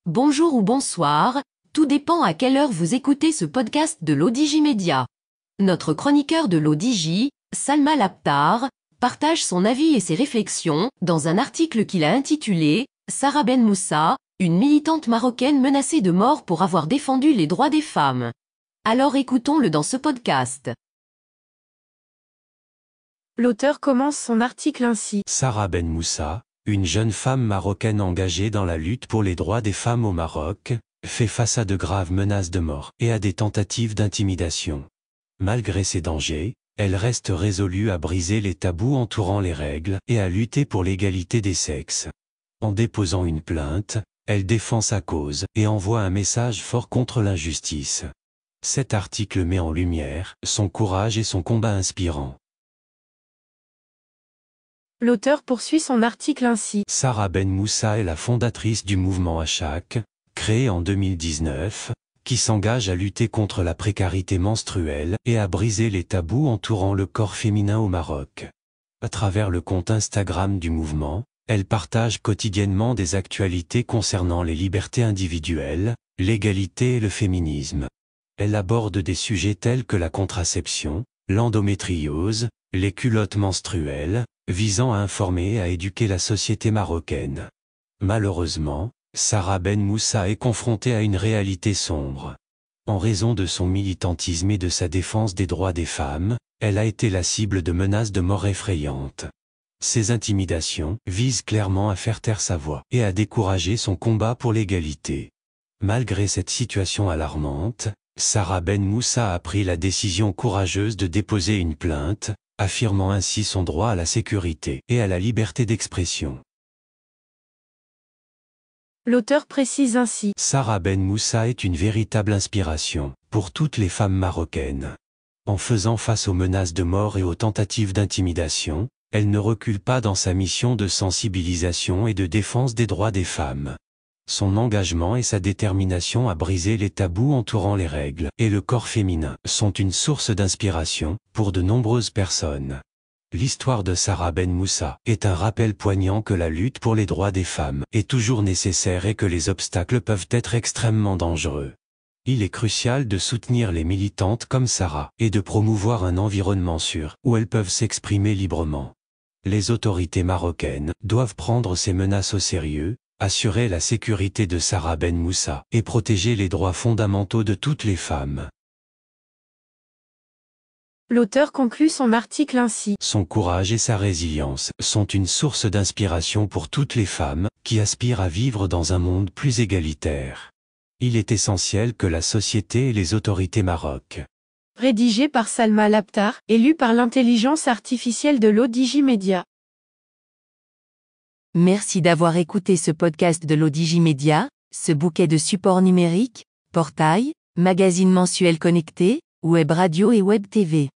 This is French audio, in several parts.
Bonjour ou bonsoir, tout dépend à quelle heure vous écoutez ce podcast de l'ODJ Média. Notre chroniqueur de l'ODJ, Salma Labtar, partage son avis et ses réflexions dans un article qu'il a intitulé « Sarah Ben Moussa, une militante marocaine menacée de mort pour avoir défendu les droits des femmes ». Alors écoutons-le dans ce podcast. L'auteur commence son article ainsi. Sarah Ben Moussa, une jeune femme marocaine engagée dans la lutte pour les droits des femmes au Maroc, fait face à de graves menaces de mort et à des tentatives d'intimidation. Malgré ces dangers, elle reste résolue à briser les tabous entourant les règles et à lutter pour l'égalité des sexes. En déposant une plainte, elle défend sa cause et envoie un message fort contre l'injustice. Cet article met en lumière son courage et son combat inspirant. L'auteur poursuit son article ainsi. Sarah Ben Moussa est la fondatrice du mouvement Achak, créé en 2019, qui s'engage à lutter contre la précarité menstruelle et à briser les tabous entourant le corps féminin au Maroc. À travers le compte Instagram du mouvement, elle partage quotidiennement des actualités concernant les libertés individuelles, l'égalité et le féminisme. Elle aborde des sujets tels que la contraception, l'endométriose, les culottes menstruelles, visant à informer et à éduquer la société marocaine. Malheureusement, Sarah Ben Moussa est confrontée à une réalité sombre. En raison de son militantisme et de sa défense des droits des femmes, elle a été la cible de menaces de mort effrayantes. Ces intimidations visent clairement à faire taire sa voix et à décourager son combat pour l'égalité. Malgré cette situation alarmante, Sarah Ben Moussa a pris la décision courageuse de déposer une plainte, affirmant ainsi son droit à la sécurité et à la liberté d'expression. L'auteur précise ainsi. Sarah Ben Moussa est une véritable inspiration pour toutes les femmes marocaines. En faisant face aux menaces de mort et aux tentatives d'intimidation, elle ne recule pas dans sa mission de sensibilisation et de défense des droits des femmes. Son engagement et sa détermination à briser les tabous entourant les règles et le corps féminin sont une source d'inspiration pour de nombreuses personnes. L'histoire de Sarah Ben Moussa est un rappel poignant que la lutte pour les droits des femmes est toujours nécessaire et que les obstacles peuvent être extrêmement dangereux. Il est crucial de soutenir les militantes comme Sarah et de promouvoir un environnement sûr où elles peuvent s'exprimer librement. Les autorités marocaines doivent prendre ces menaces au sérieux, assurer la sécurité de Sarah Ben Moussa et protéger les droits fondamentaux de toutes les femmes. L'auteur conclut son article ainsi. Son courage et sa résilience sont une source d'inspiration pour toutes les femmes qui aspirent à vivre dans un monde plus égalitaire. Il est essentiel que la société et les autorités marocaines. Rédigé par Salma Labtar et lu par l'intelligence artificielle de l'ODJ Média. Merci d'avoir écouté ce podcast de l'ODJ Média, ce bouquet de supports numériques, portail, magazine mensuel connecté, web radio et web TV.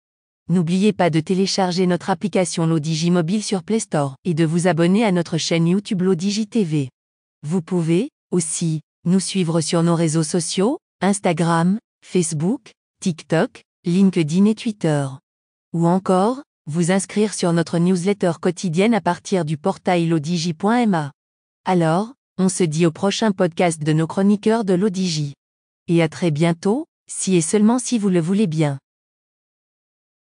N'oubliez pas de télécharger notre application l'ODJ Mobile sur Play Store et de vous abonner à notre chaîne YouTube l'ODJ TV. Vous pouvez, aussi, nous suivre sur nos réseaux sociaux, Instagram, Facebook, TikTok, LinkedIn et Twitter. Ou encore, vous inscrire sur notre newsletter quotidienne à partir du portail l'odj.ma. Alors, on se dit au prochain podcast de nos chroniqueurs de l'ODJ. Et à très bientôt, si et seulement si vous le voulez bien.